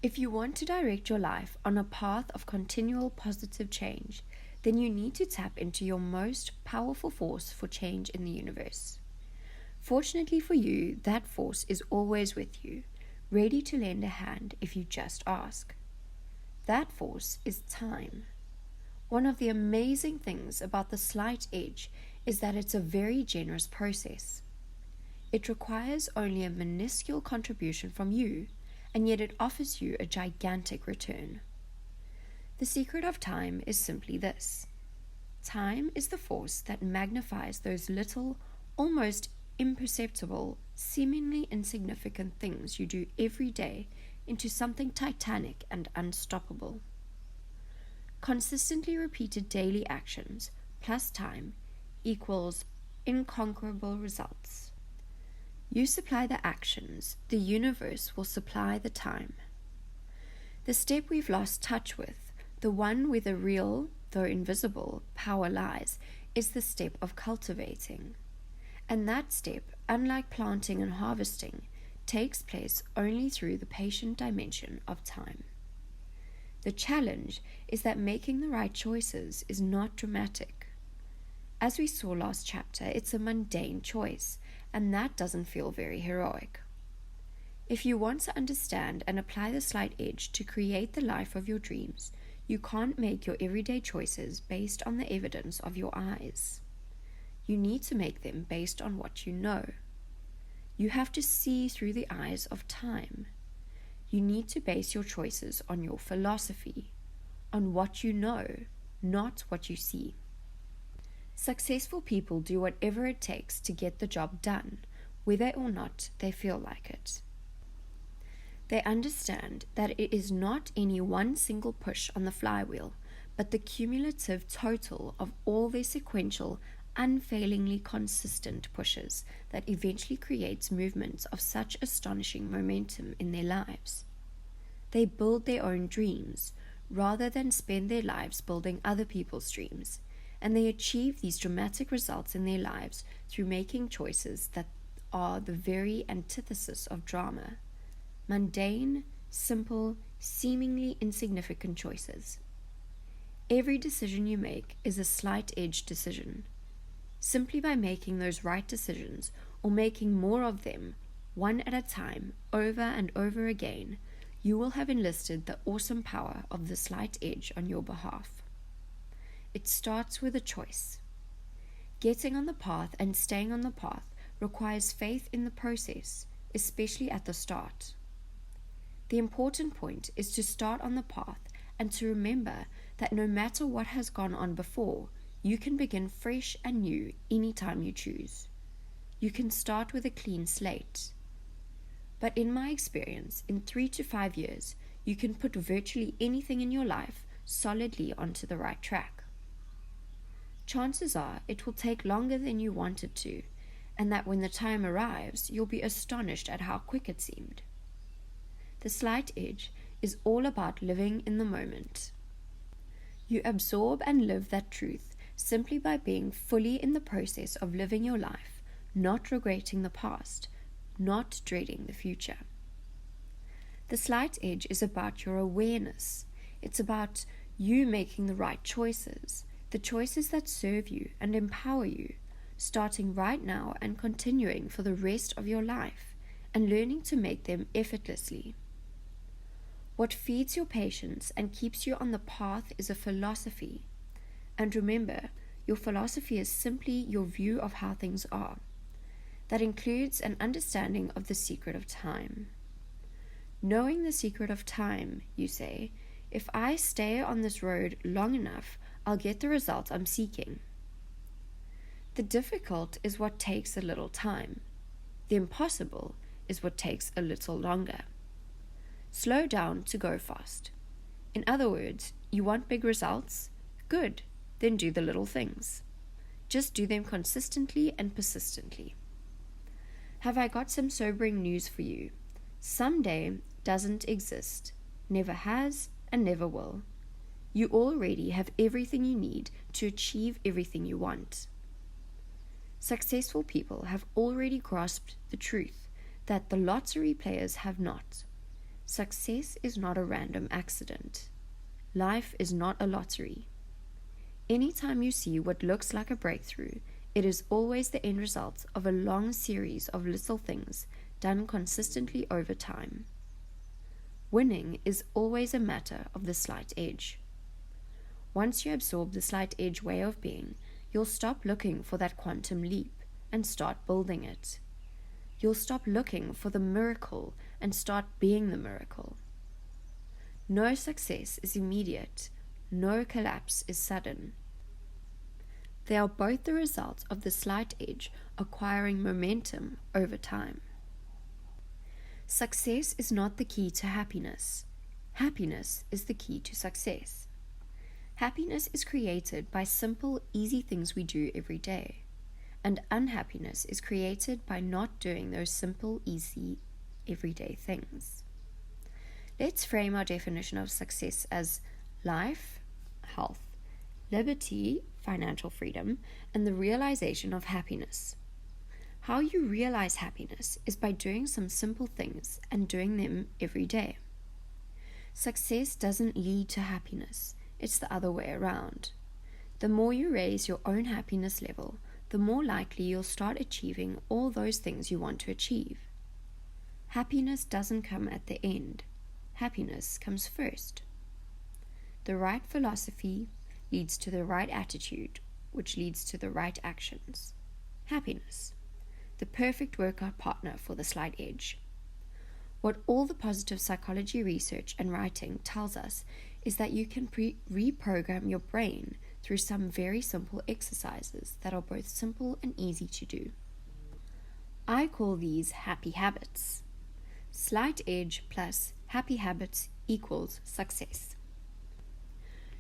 If you want to direct your life on a path of continual positive change, then you need to tap into your most powerful force for change in the universe. Fortunately for you, that force is always with you, ready to lend a hand if you just ask. That force is time. One of the amazing things about the slight edge is that it's a very generous process. It requires only a minuscule contribution from you, and yet it offers you a gigantic return. The secret of time is simply this. Time is the force that magnifies those little, almost imperceptible, seemingly insignificant things you do every day into something titanic and unstoppable. Consistently repeated daily actions plus time equals inconquerable results. You supply the actions, the universe will supply the time. The step we've lost touch with, the one where the real, though invisible, power lies, is the step of cultivating. And that step, unlike planting and harvesting, takes place only through the patient dimension of time. The challenge is that making the right choices is not dramatic. As we saw last chapter, it's a mundane choice, and that doesn't feel very heroic. If you want to understand and apply the slight edge to create the life of your dreams, you can't make your everyday choices based on the evidence of your eyes. You need to make them based on what you know. You have to see through the eyes of time. You need to base your choices on your philosophy, on what you know, not what you see. Successful people do whatever it takes to get the job done, whether or not they feel like it. They understand that it is not any one single push on the flywheel, but the cumulative total of all their sequential, unfailingly consistent pushes that eventually creates movements of such astonishing momentum in their lives. They build their own dreams, rather than spend their lives building other people's dreams, and they achieve these dramatic results in their lives through making choices that are the very antithesis of drama. Mundane, simple, seemingly insignificant choices. Every decision you make is a slight edge decision. Simply by making those right decisions, or making more of them, one at a time, over and over again, you will have enlisted the awesome power of the slight edge on your behalf. It starts with a choice. Getting on the path and staying on the path requires faith in the process, especially at the start. The important point is to start on the path and to remember that no matter what has gone on before, you can begin fresh and new anytime you choose. You can start with a clean slate. But in my experience, in 3 to 5 years, you can put virtually anything in your life solidly onto the right track. Chances are it will take longer than you want it to, and that when the time arrives, you'll be astonished at how quick it seemed. The slight edge is all about living in the moment. You absorb and live that truth simply by being fully in the process of living your life, not regretting the past, not dreading the future. The slight edge is about your awareness. It's about you making the right choices, the choices that serve you and empower you, starting right now and continuing for the rest of your life, and learning to make them effortlessly. What feeds your patience and keeps you on the path is a philosophy. And remember, your philosophy is simply your view of how things are. That includes an understanding of the secret of time. Knowing the secret of time, you say, if I stay on this road long enough, I'll get the result I'm seeking. The difficult is what takes a little time. The impossible is what takes a little longer. Slow down to go fast. In other words, you want big results? Good, then do the little things. Just do them consistently and persistently. Have I got some sobering news for you? Someday doesn't exist, never has, and never will. You already have everything you need to achieve everything you want. Successful people have already grasped the truth that the lottery players have not. Success is not a random accident. Life is not a lottery. Anytime you see what looks like a breakthrough, it is always the end result of a long series of little things done consistently over time. Winning is always a matter of the slight edge. Once you absorb the slight edge way of being, you'll stop looking for that quantum leap and start building it. You'll stop looking for the miracle and start being the miracle. No success is immediate. No collapse is sudden. They are both the result of the slight edge acquiring momentum over time. Success is not the key to happiness. Happiness is the key to success. Happiness is created by simple, easy things we do every day, and unhappiness is created by not doing those simple, easy, everyday things. Let's frame our definition of success as life, health, liberty, financial freedom, and the realization of happiness. How you realize happiness is by doing some simple things and doing them every day. Success doesn't lead to happiness, it's the other way around. The more you raise your own happiness level, the more likely you'll start achieving all those things you want to achieve. Happiness doesn't come at the end. Happiness comes first. The right philosophy leads to the right attitude, which leads to the right actions. Happiness, the perfect workout partner for the slight edge. What all the positive psychology research and writing tells us is that you can reprogram your brain through some very simple exercises that are both simple and easy to do. I call these happy habits. Slight edge plus happy habits equals success.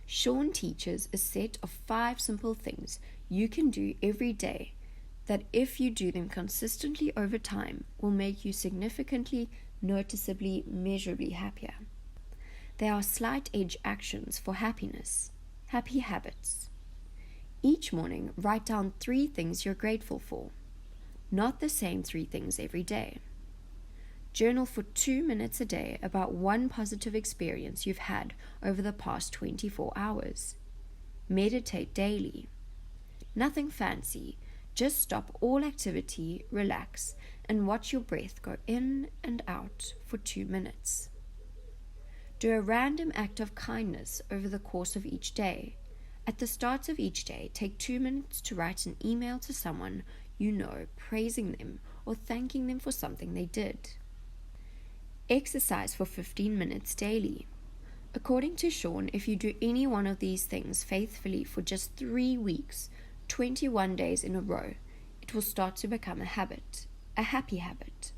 Sean teaches a set of 5 simple things you can do every day that, if you do them consistently over time, will make you significantly, noticeably, measurably happier. They are slight edge actions for happiness, happy habits. Each morning, write down 3 things you're grateful for, not the same 3 things every day. Journal for 2 minutes a day about one positive experience you've had over the past 24 hours. Meditate daily. Nothing fancy, just stop all activity, relax, and watch your breath go in and out for 2 minutes. Do a random act of kindness over the course of each day. At the start of each day, take 2 minutes to write an email to someone you know, praising them or thanking them for something they did. Exercise for 15 minutes daily. According to Sean, if you do any one of these things faithfully for just 3 weeks, 21 days in a row, it will start to become a habit, a happy habit.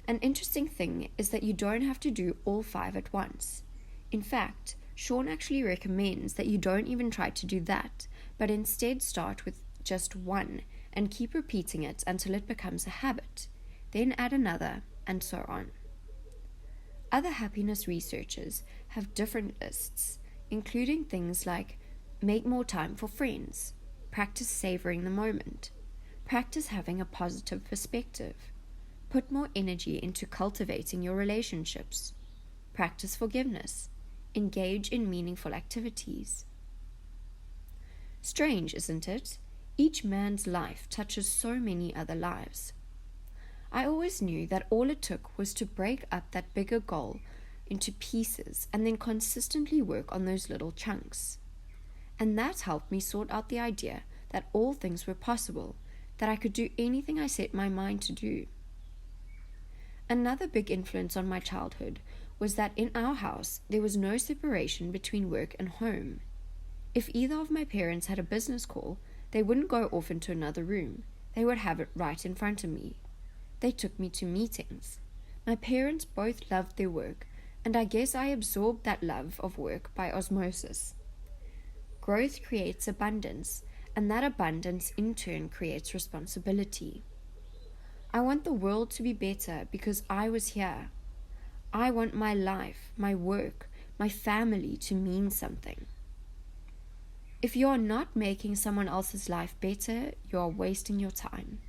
An interesting thing is that you don't have to do all 5 at once. In fact, Sean actually recommends that you don't even try to do that, but instead start with just 1 and keep repeating it until it becomes a habit, then add another, and so on. Other happiness researchers have different lists, including things like make more time for friends, practice savoring the moment, practice having a positive perspective, put more energy into cultivating your relationships, practice forgiveness, engage in meaningful activities. Strange, isn't it? Each man's life touches so many other lives. I always knew that all it took was to break up that bigger goal into pieces and then consistently work on those little chunks. And that helped me sort out the idea that all things were possible, that I could do anything I set my mind to do. Another big influence on my childhood was that in our house there was no separation between work and home. If either of my parents had a business call, they wouldn't go off into another room. They would have it right in front of me. They took me to meetings. My parents both loved their work, and I guess I absorbed that love of work by osmosis. Growth creates abundance, and that abundance in turn creates responsibility. I want the world to be better because I was here. I want my life, my work, my family to mean something. If you are not making someone else's life better, you are wasting your time.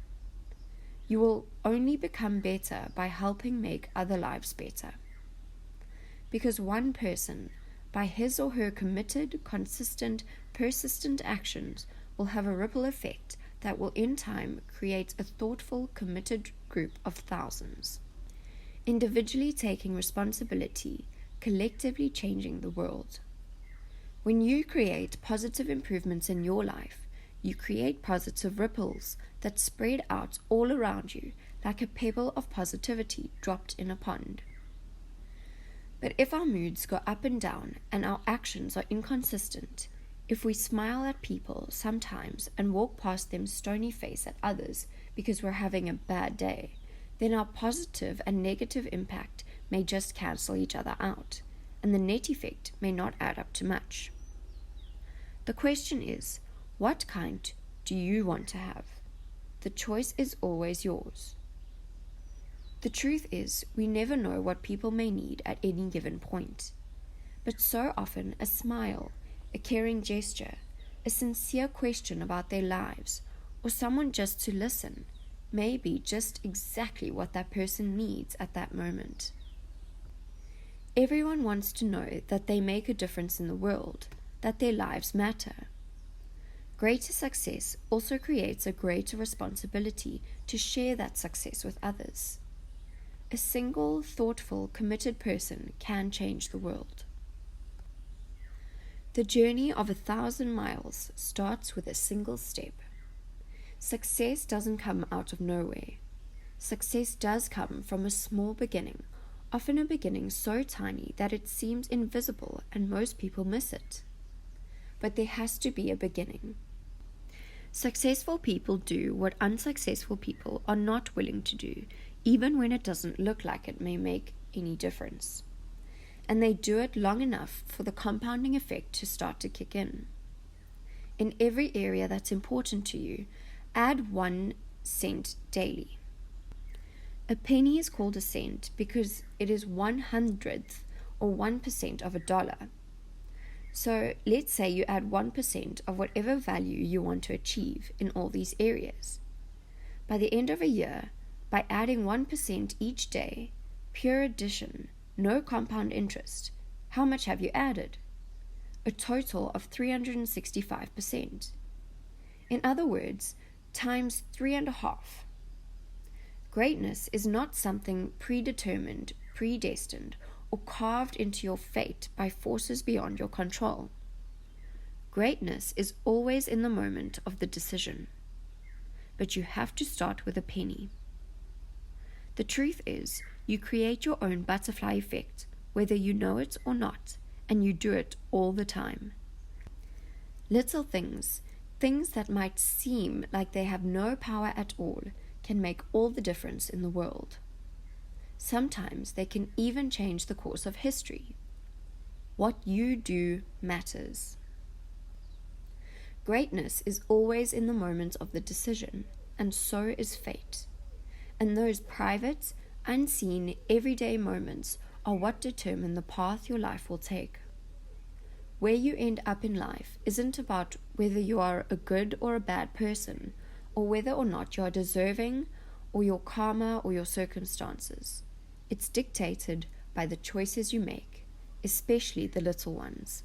You will only become better by helping make other lives better. because one person, by his or her committed, consistent, persistent actions, will have a ripple effect that will in time create a thoughtful, committed group of thousands. Individually taking responsibility, collectively changing the world. When you create positive improvements in your life, you create positive ripples that spread out all around you like a pebble of positivity dropped in a pond. But if our moods go up and down and our actions are inconsistent, if we smile at people sometimes and walk past them stony face at others because we're having a bad day, then our positive and negative impact may just cancel each other out, and the net effect may not add up to much. The question is, what kind do you want to have? The choice is always yours. The truth is, we never know what people may need at any given point. But so often a smile, a caring gesture, a sincere question about their lives, or someone just to listen, may be just exactly what that person needs at that moment. Everyone wants to know that they make a difference in the world, that their lives matter. Greater success also creates a greater responsibility to share that success with others. A single, thoughtful, committed person can change the world. The journey of 1,000 miles starts with a single step. Success doesn't come out of nowhere. Success does come from a small beginning, often a beginning so tiny that it seems invisible and most people miss it. But there has to be a beginning. Successful people do what unsuccessful people are not willing to do, even when it doesn't look like it may make any difference. And they do it long enough for the compounding effect to start to kick in. In every area that's important to you, add 1 cent daily. A penny is called a cent because it is 1/100th or 1% of a dollar. So let's say you add 1% of whatever value you want to achieve in all these areas. By the end of a year, by adding 1% each day, pure addition, no compound interest, how much have you added? A total of 365%. In other words, times 3.5. Greatness is not something predetermined, predestined, or carved into your fate by forces beyond your control. Greatness is always in the moment of the decision. But you have to start with a penny. The truth is, you create your own butterfly effect, whether you know it or not, and you do it all the time. Little things that might seem like they have no power at all, can make all the difference in the world. Sometimes they can even change the course of history. What you do matters. Greatness is always in the moment of the decision, and so is fate. And those private, unseen, everyday moments are what determine the path your life will take. Where you end up in life isn't about whether you are a good or a bad person, or whether or not you are deserving, or your karma or your circumstances. It's dictated by the choices you make, especially the little ones.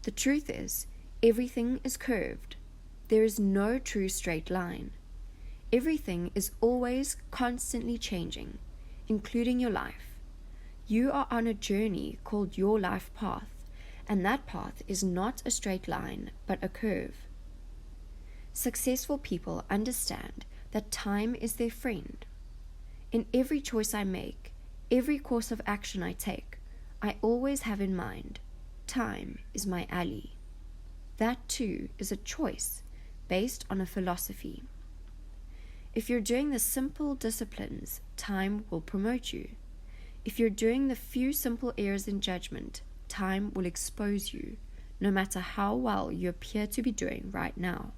The truth is, everything is curved. There is no true straight line. Everything is always constantly changing, including your life. You are on a journey called your life path, and that path is not a straight line, but a curve. Successful people understand that time is their friend. In every choice I make, every course of action I take, I always have in mind, time is my ally. That too is a choice based on a philosophy. If you're doing the simple disciplines, time will promote you. If you're doing the few simple errors in judgment, time will expose you, no matter how well you appear to be doing right now.